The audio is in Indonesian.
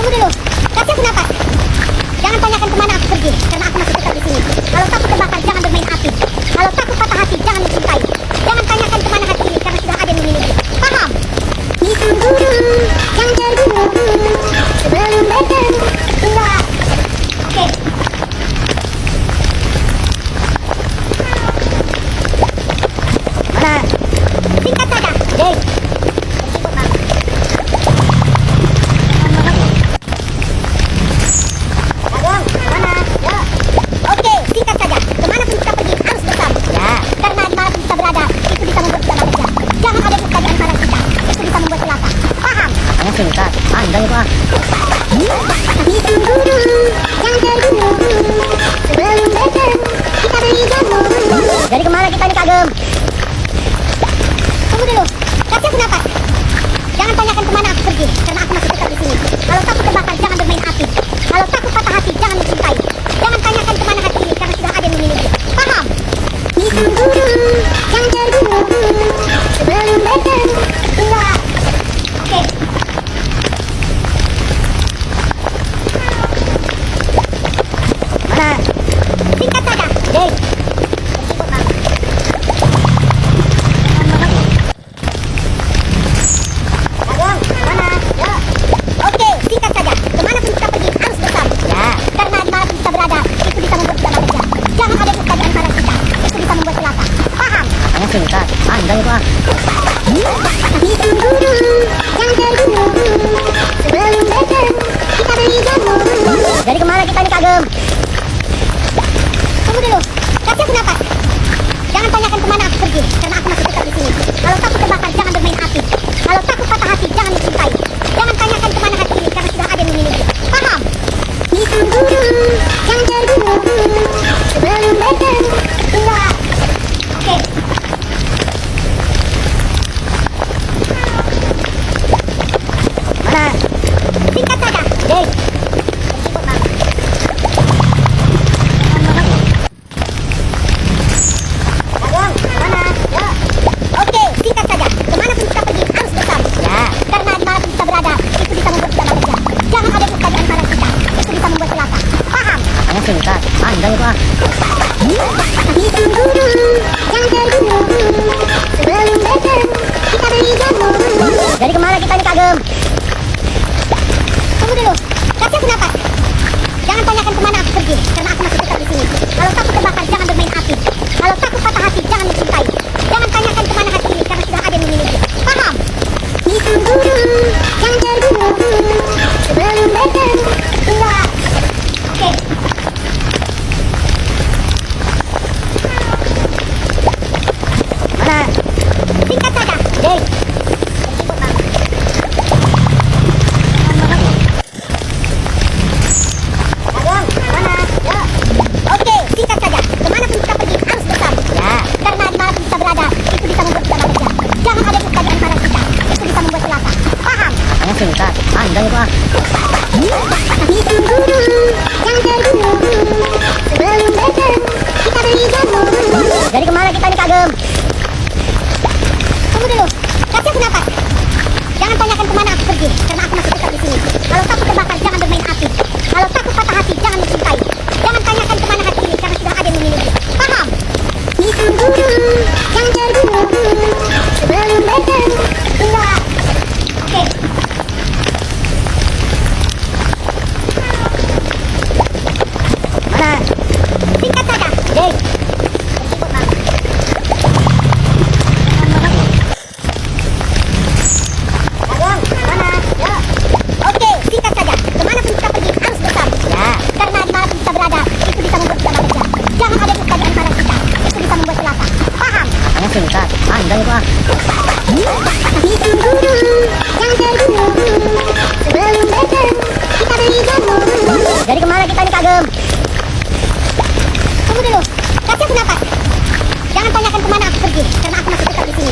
Tunggu dulu. Kasih aku napas. Jangan tanyakan kemana aku pergi, karena aku masih tetap di sini. Kalau takut terbakar, jangan bermain api. Kalau takut patah hati, jangan mencintai. Jangan tanyakan kemana hati ini, karena sudah ada yang memiliki. Paham? Itu burung yang terburu-buru sebelum bertemu. Enggak. Oke. Mana? Singkat saja, Jay. Singkat, pandai Pak. Itu burung yang terburu-buru sebelum bertemu kita beri jamu. Jadi kemana kita nih Kagem? Tunggu dulu, kasih aku napas. Jangan tanyakan kemana aku pergi, karena aku masih tetap di sini. Kalau takut terbakar, jangan bermain api. Kalau takut patah hati, jangan mencintai. Jangan tanyakan kemana hati ini, karena sudah ada yang memiliki. Paham? Itu burung yang terburu-buru sebelum bertemu. Enggak. Oke. Mana? Singkat saja, Jay. Kagem, mana? Ya. Oke, singkat saja. Kemanapun kita pergi harus bersama. Ya. Karena dimanapun kita berada, itu bisa membuat kita bekerja. Jangan ada duka di antara kita. Itu bisa membuat celaka. Paham? Singkat, pandai Pak. Itu burung yang terburu-buru sebelum bertemu kita beri jamu. Jadi kemana kita nih Kagem? Tunggu dulu, kasih aku napas. Jangan tanyakan kemana aku pergi, karena aku masih tetap di sini. Kalau takut terbakar, jangan bermain api. Kalau takut patah hati, jangan mencintai. Jangan tanyakan kemana hati ini, karena sudah ada yang memiliki. Paham? Itu burung yang terburu-buru sebelum bertemu. Enggak. Oke. Mana? Singkat saja, Jay. Kagem, mana? Ya. Oke, singkat saja. Kemanapun kita pergi harus bersama. Ya. Karena dimanapun kita berada, itu bisa membuat kita bekerja. Jangan ada duka di antara kita. Itu bisa membuat celaka. Paham? Singkat, pandai Pak. Itu burung yang terburu-buru sebelum bertemu kita beri jamu. Jadi kemana kita nih Kagem? Tunggu dulu, kasih aku napas. Jangan tanyakan kemana aku pergi, karena aku masih tetap di sini. Kalau takut terbakar, jangan bermain api. Kalau takut patah hati, jangan mencintai. Jangan tanyakan kemana hati ini, karena sudah ada yang memiliki. Paham? Itu burung yang terburu-buru sebelum bertemu. Enggak. Oke. Mana? Singkat saja, Jay. Kagem, mana? Ya. Oke, singkat saja. Kemanapun kita pergi harus bersama. Ya. Karena dimanapun kita berada, itu bisa membuat kita bekerja. Jangan ada duka di antara kita. Itu bisa membuat celaka. Paham? Singkat, pandai Pak. Itu burung yang terburu-buru sebelum bertemu kita beri jamu. Jadi kemana kita nih Kagem? Tunggu dulu, kasih aku napas. Jangan tanyakan kemana aku pergi, karena aku masih tetap di sini. Kalau takut terbakar, jangan bermain api. Kalau takut patah hati, jangan mencintai. Jangan tanyakan kemana hati ini, karena sudah ada yang memiliki. Paham? Itu burung yang terburu-buru sebelum bertemu. Enggak. Oke. Mana? Singkat saja, Jay. Kagem, mana? Ya. Oke, singkat saja. Kemanapun kita pergi harus bersama. Ya. Karena dimanapun kita berada, itu bisa membuat kita bekerja. Jangan ada duka di antara kita. Itu bisa membuat celaka. Paham? Singkat, pandai Pak. Itu burung yang terburu-buru sebelum bertemu kita beri jamu. Jadi kemana kita nih Kagem? Tunggu dulu, kasih aku napas. Jangan tanyakan kemana aku pergi, karena aku masih tetap di sini.